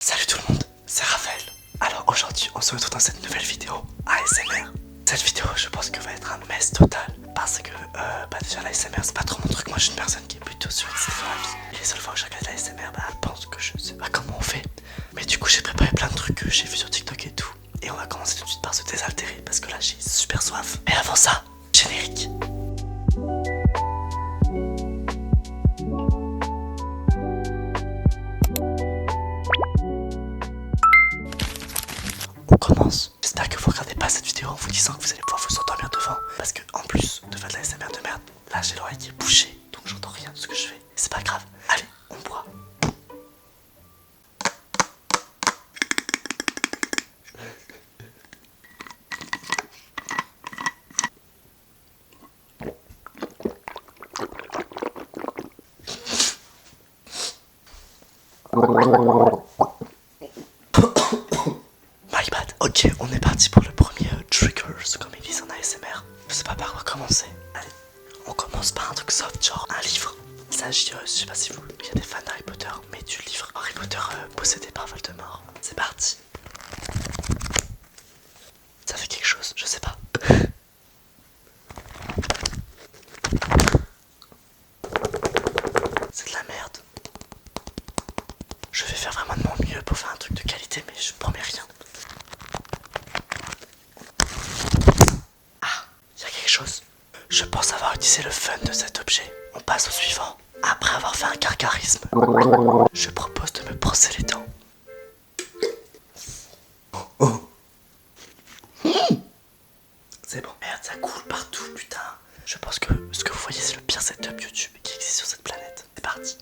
Salut tout le monde, c'est Raphaël. Alors aujourd'hui on se retrouve dans cette nouvelle vidéo ASMR. Cette vidéo je pense que va être un mess total. Parce que déjà l'ASMR c'est pas trop mon truc. Moi je suis une personne qui est plutôt sur une dans la vie. Et les seules fois où je regarde l'ASMR je pense que je sais pas comment on fait. Mais du coup j'ai préparé plein de trucs que j'ai vu sur TikTok et tout. Et on va commencer tout de suite par se désaltérer parce que là j'ai super soif. Mais avant ça, générique. On commence. J'espère que vous regardez pas cette vidéo en vous disant que vous allez pouvoir vous endormir devant. Parce que en plus de faire de la SMR de merde, là j'ai l'oreille qui est bouchée. Donc j'entends rien de ce que je fais. C'est pas grave. Allez, on boit. My bad. Ok, on est parti pour le premier triggers, comme ils disent en ASMR. Je sais pas par quoi commencer. Allez, on commence par un truc soft, genre un livre. Il s'agit, je sais pas si il y a des fans d'Harry Potter, mais du livre Harry Potter possédé par Voldemort. C'est parti. Ça fait quelque chose, je sais pas. C'est de la merde. Je vais faire vraiment de mon mieux pour faire un truc de qualité, mais je promets rien. Ah, il y a quelque chose. Je pense avoir utilisé le fun de cet objet. On passe au suivant. Après avoir fait un gargarisme, je propose de me brosser les dents. C'est bon. Merde, ça coule partout, putain. Je pense que ce que vous voyez, c'est le pire setup YouTube qui existe sur cette planète. C'est parti.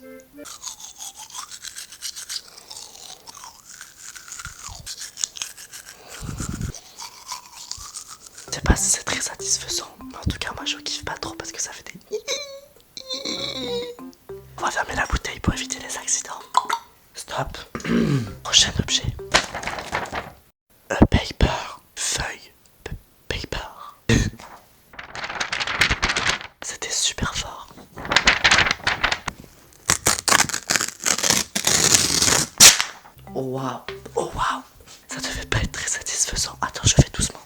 Je sais pas si c'est très satisfaisant, mais en tout cas, moi je kiffe pas trop parce que ça fait des. On va fermer la bouteille pour éviter les accidents. Stop. Prochain objet. Paper. Feuille. Paper. C'était super fort. Oh waouh. Oh waouh. Ça devait pas être très satisfaisant. Attends, je fais doucement.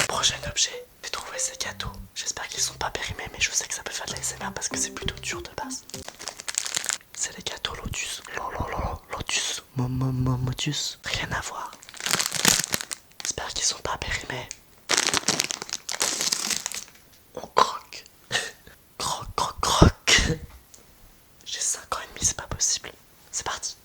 Prochain objet. J'ai trouvé ces gâteaux. J'espère qu'ils sont pas périmés, mais je sais que ça peut faire de la SMR parce que c'est plutôt dur de base. C'est les gâteaux Lotus. Lotus. Motus. Rien à voir. J'espère qu'ils sont pas périmés. On croque. Croque. J'ai 5 ans et demi, c'est pas possible. C'est parti.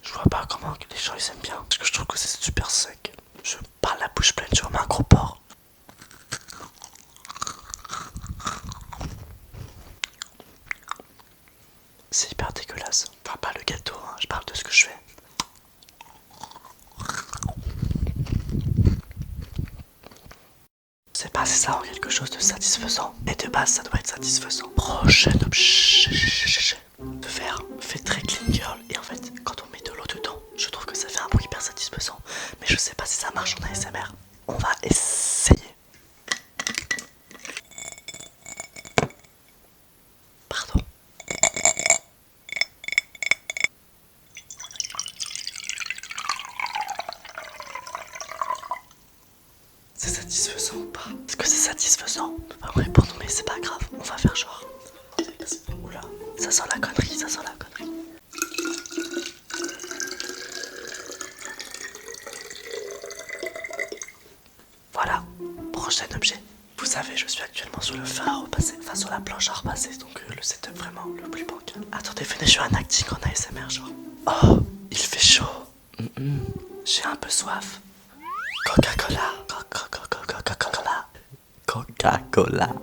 Je vois pas comment les gens ils aiment bien. Parce que je trouve que c'est super sec. Je parle la bouche pleine, je remets un gros porc. C'est hyper dégueulasse. Enfin, pas le gâteau, hein. Je parle de ce que je fais. C'est pas assez ça en quelque chose de satisfaisant. Et de base, ça doit être satisfaisant. Prochain objet. Le verre fait très clean girl. Et en fait, quand on met de l'eau dedans, je trouve que ça fait un bruit hyper satisfaisant. Mais je sais pas si ça marche en ASMR. On va essayer. Pardon. C'est satisfaisant ou pas? Est-ce que c'est satisfaisant? Pas me répondre, mais c'est pas grave. On va faire genre. Oula, ça sent la connerie. Voilà, prochain objet. Vous savez, je suis actuellement sur le fer à repasser, enfin sur la planche à repasser, donc le setup vraiment le plus bancal. Attendez, venez, je fais un acting en ASMR, genre. Oh, il fait chaud. J'ai un peu soif. Coca-Cola. Coca-Cola.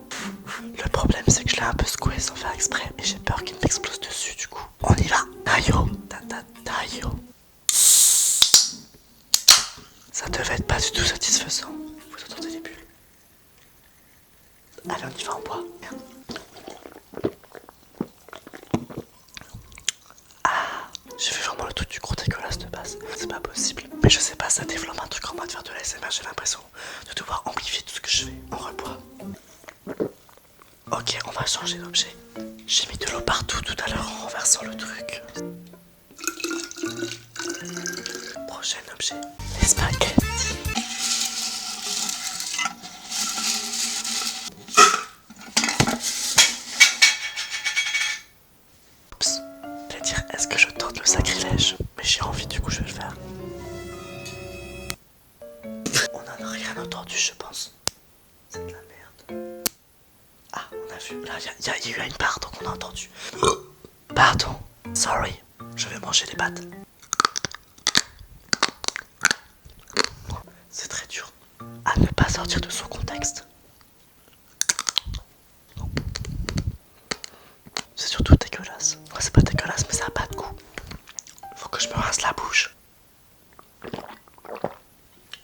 Le problème, c'est que je l'ai un peu secoué sans faire exprès, et j'ai peur qu'il m'explose dessus, du coup. On y va. Tayo. Tayo. Ça devait être pas du tout satisfaisant. Vous entendez les bulles? Allez, on y va, on boit. Ah, j'ai fait vraiment le truc du gros dégueulasse de base. C'est pas possible. Mais je sais pas, ça développe un truc en mode faire de la SMR. J'ai l'impression de devoir amplifier tout ce que je va changer d'objet. J'ai mis de l'eau partout tout à l'heure en renversant le truc. Prochain objet, les spaghettis. Oups, je vais dire est-ce que je tente le sacrilège? Mais j'ai envie, du coup je vais le faire. On n'en a rien entendu, je pense. C'est de la merde. Ah, on a vu. Là, il y a eu une part, donc on a entendu. Pardon. Sorry. Je vais manger les pâtes. C'est très dur. À ne pas sortir de son contexte. C'est surtout dégueulasse. Ouais, c'est pas dégueulasse, mais ça a pas de goût. Faut que je me rince la bouche.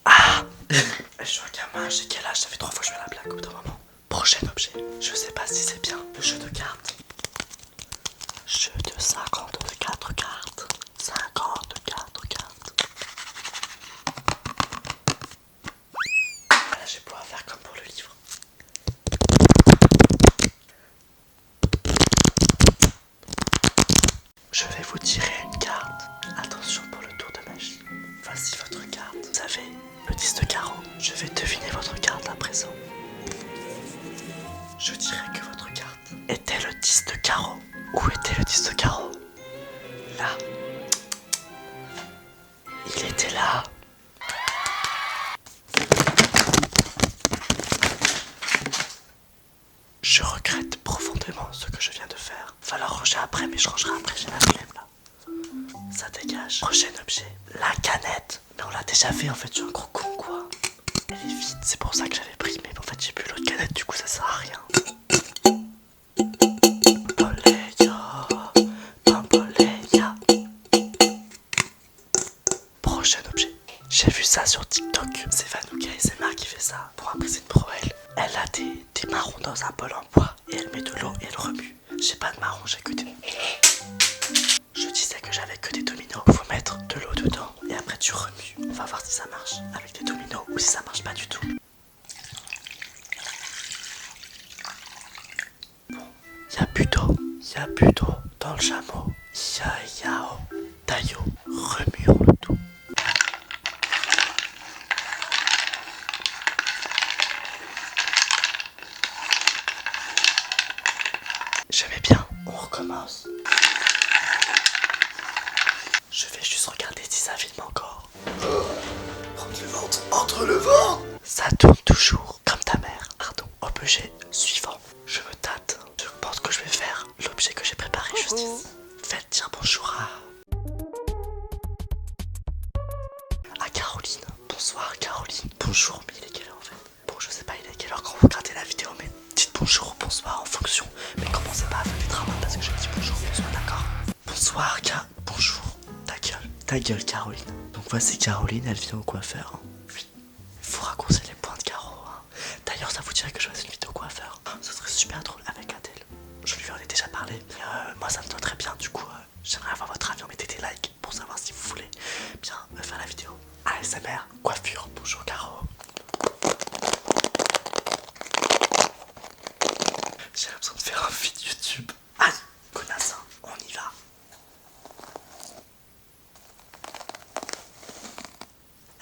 Ah. Je suis un gamin, j'ai quel âge? Ça fait 3 fois que je fais la blague au bout d'un moment. Prochain objet. Je sais pas si c'est bien. Le jeu de cartes. Jeu de 54 cartes. 54 cartes. Là, je vais pouvoir faire comme pour le livre. Je vais vous tirer une carte. Attention pour le tour de magie. Voici votre carte. Vous avez le 10 de carreau. Je vais deviner votre carte à présent. Je dirais que votre carte était le 10 de carreau. Où était le 10 de carreau? Là. Il était là. Je regrette profondément ce que je viens de faire. Va le ranger après, mais je rangerai après, j'ai la flemme là. Ça dégage. Prochain objet, la canette. Mais on l'a déjà fait en fait, je suis un gros con quoi. Elle est vide, c'est pour ça que j'avais pris, mais en fait j'ai plus l'autre canette, du coup ça sert à rien. Bamboleya. Prochain objet. J'ai vu ça sur TikTok. C'est Vanouka ASMR qui fait ça pour impressionner pro elle. Elle a des marrons dans un bol en bois et elle met de l'eau et elle remue. J'ai pas de marron, j'ai que des... Je disais que j'avais que des dominos. Faut mettre de l'eau dedans et après tu remues. On va voir si ça marche avec des dominos ou si ça marche pas du tout. Bon, y'a plus d'eau dans le chameau. Yao, tayo, remuons le tout. J'aimais bien, on recommence. Je vais juste regarder si ça filme encore. Entre le ventre, entre le ventre. Ça tourne toujours, comme ta mère. Pardon, objet suivant. Je me tâte. Je pense que je vais faire l'objet que j'ai préparé juste ici. Faites dire bonjour à Caroline. Bonsoir Caroline. Bonjour, mais il est quelle heure en fait? Bon, je sais pas, il est quelle heure quand vous regardez la vidéo, mais dites bonjour ou bonsoir en fonction. Mais commencez pas à faire des dramas parce que je dis bonjour, bonsoir, d'accord? Bonsoir, bonjour. Ta gueule Caroline. Donc voici Caroline, elle vient au coiffeur. Oui. Faut raccourcir les points de carreau. D'ailleurs, ça vous dirait que je fasse une vidéo coiffeur? Ça serait super drôle avec Adèle. Je lui en ai déjà parlé. Moi, ça me donne très bien. Du coup, j'aimerais avoir votre avis. Mettez des likes pour savoir si vous voulez bien faire la vidéo. ASMR, coiffure. Bonjour Caro. J'ai l'impression de faire un feed YouTube. Aïe, connasse, on y va.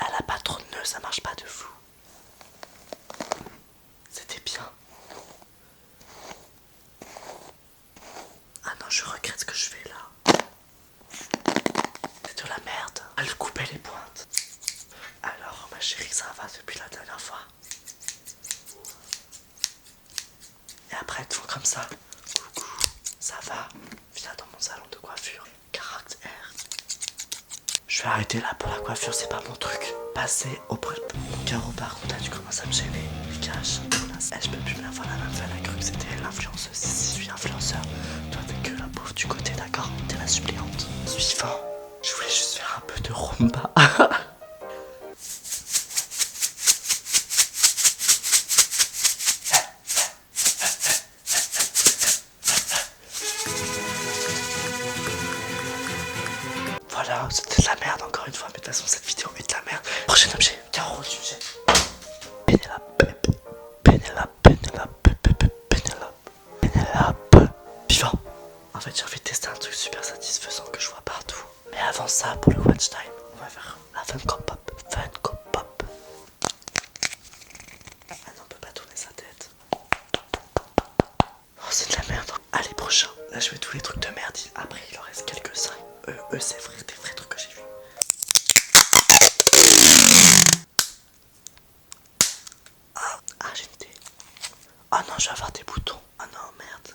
Elle a pas trop de nœuds, ça marche pas de fou. C'était bien. Ah non, je regrette ce que je fais là. C'est de la merde. Elle coupait les pointes. Alors, ma chérie, ça va depuis la dernière fois. Et après, elles te font comme ça. Coucou, ça va? Viens dans mon salon de coiffure. Caractère. Je vais arrêter là pour la coiffure, c'est pas mon truc. Passer auprès de mon carreau, par contre, là, tu commences à me gêner. Il cache. Je peux plus me la voir la même fois, elle a cru que c'était l'influenceuse. Si je suis influenceur, toi t'es que la pauvre du côté, d'accord? T'es la suppléante. Suivant, je voulais juste faire un peu de rumba. Voilà, c'était de la merde encore une fois, mais de toute façon cette vidéo est de la merde. Prochain objet, Caro, tu jettes. Pénélope, Pénélope, Pénélope, Pénélope, Pénélope, Pénélope. prends ça pour le watch time. On va faire la Funko Pop. Funko Pop. Ah non, on peut pas tourner sa tête. Oh, c'est de la merde. Allez, prochain. Là, je mets tous les trucs de merde. Après, il en reste quelques-uns. C'est des vrais trucs que j'ai vus. Ah, j'ai une idée. Ah non, je vais avoir des boutons. Ah non, merde.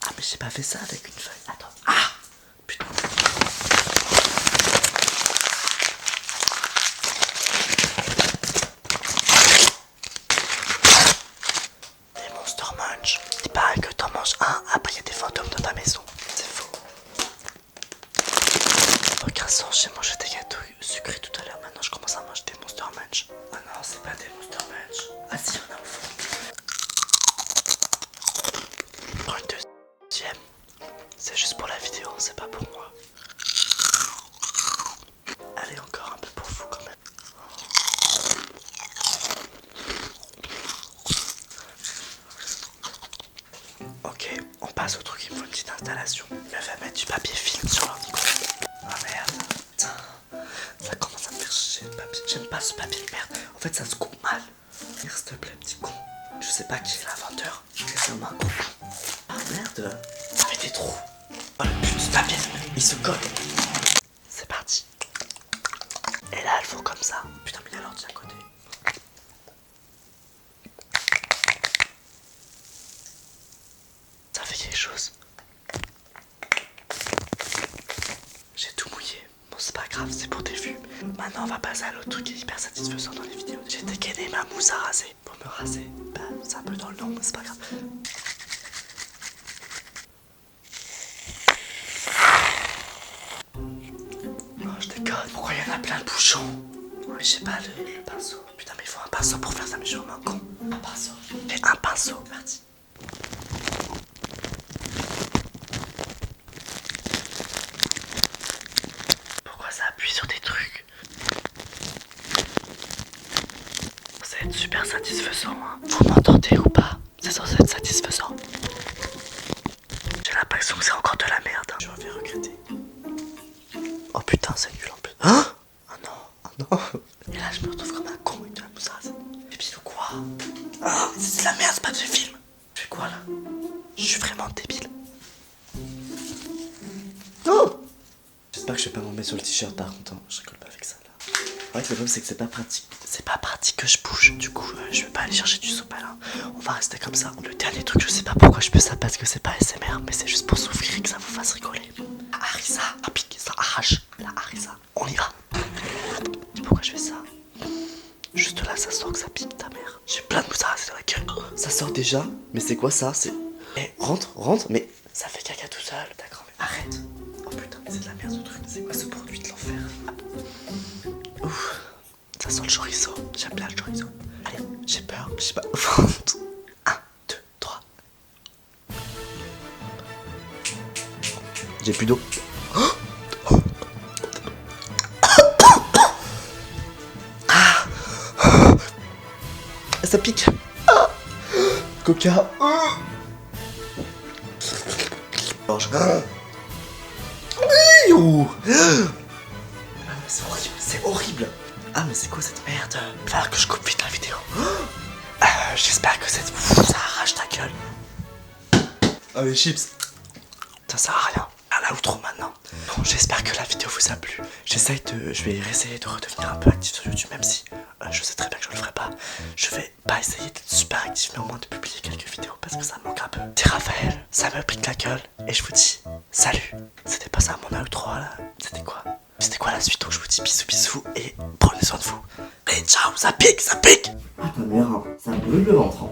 Ah, mais j'ai pas fait ça avec une feuille. Attends. Ah, putain. Des Monster Munch. Il paraît que t'en manges un, après il y a des fantômes dans ta maison. C'est faux. Aucun sens, j'ai mangé des gâteaux sucrés tout à l'heure. Maintenant, je commence à manger des Monster Munch. Ah non, c'est pas des Monster Munch. Ah si, on a au fond. Prends une deuxième. C'est juste pour la vidéo, c'est pas pour moi. Allez, encore un peu pour vous quand même. Ok, on passe au truc, il me faut une petite installation. Il va mettre du papier film sur l'ordi. Ah merde, putain, ça commence à me faire chier le papier. J'aime pas ce papier, merde. En fait, ça se coupe mal. S'il te plaît, petit con. Je sais pas qui est l'inventeur, mais c'est un con. Ah merde, ça fait des trous. Oh le but, ce papier, il se colle. C'est parti. Et là, elles font comme ça. Putain, mais il y a l'ordi à côté. Ça fait quelque chose. J'ai tout mouillé. Bon, c'est pas grave, c'est pour des vues. Maintenant, on va passer à l'autre truc qui est hyper satisfaisant dans les vidéos. J'ai dégainé ma mousse à raser. Pour me raser, bah, c'est un peu dans le nom, mais c'est pas grave. Oh, je déconne. Pourquoi il y en a plein de bouchons? Mais j'ai pas le pinceau. Putain, mais il faut un pinceau pour faire ça, mais je suis vraiment con. Un pinceau. J'ai un pinceau. Parti. Pourquoi ça appuie sur des trucs? Ça va être super satisfaisant. Hein. Vous m'entendez ou pas? C'est censé être satisfaisant. J'ai l'impression que c'est encore de la merde. Hein. Je vais regretter. Oh putain, c'est nul en plus. Hein? Ah non, ah non. Et là, je me retrouve comme un con avec de la mousse à raser. Et puis, ou quoi? Ah, c'est de la merde, c'est pas de film. Je fais quoi là? Je suis vraiment débile. Oh! J'espère que je vais pas m'en sur le t-shirt par contre. Hein. Je rigole pas avec ça là. En fait, le problème, c'est que c'est pas pratique. C'est pas pratique que je bouge. Du coup, je vais pas aller chercher du sopalin. On va rester comme ça. Le dernier truc, je sais pas pourquoi je fais ça parce que c'est pas SMR, mais c'est juste pour souffrir et que ça vous fasse rigoler. La harissa, ça pique, ça arrache. La harissa. On y va. Pourquoi je fais ça? Juste là, ça sort que ça pique ta mère. J'ai plein de mousse à raser dans la gueule. Ça sort déjà? Mais c'est quoi ça? C'est. Eh, rentre, mais ça fait caca tout seul. D'accord, mais arrête. Oh putain, mais c'est de la merde ce truc. C'est quoi ce produit de l'enfer? Ouf, ça sent le chorizo. J'aime bien le chorizo. Allez, j'ai peur, je sais pas. 1, 2, 3. J'ai plus d'eau. Ah, ça pique. Ah, Coca. Mange. C'est horrible. Ah mais c'est quoi cette merde? Il va falloir que je coupe vite la vidéo. J'espère que cette... ça arrache ta gueule. Ah les chips. Ça sert à rien. À la outro maintenant. Bon, j'espère que la vidéo vous a plu. Je vais essayer de redevenir un peu actif sur YouTube, même si je sais très bien que je le ferai pas. Je vais pas essayer d'être super actif, mais au moins de publier quelques vidéos parce que ça me manque un peu. C'est Raphaël, ça me pique la gueule et je vous dis salut. C'était pas ça mon outro là. C'était quoi la suite? Donc je vous dis bisous et prenez soin de vous. Et ciao, ça pique. Ah ta mère, ça me brûle le ventre.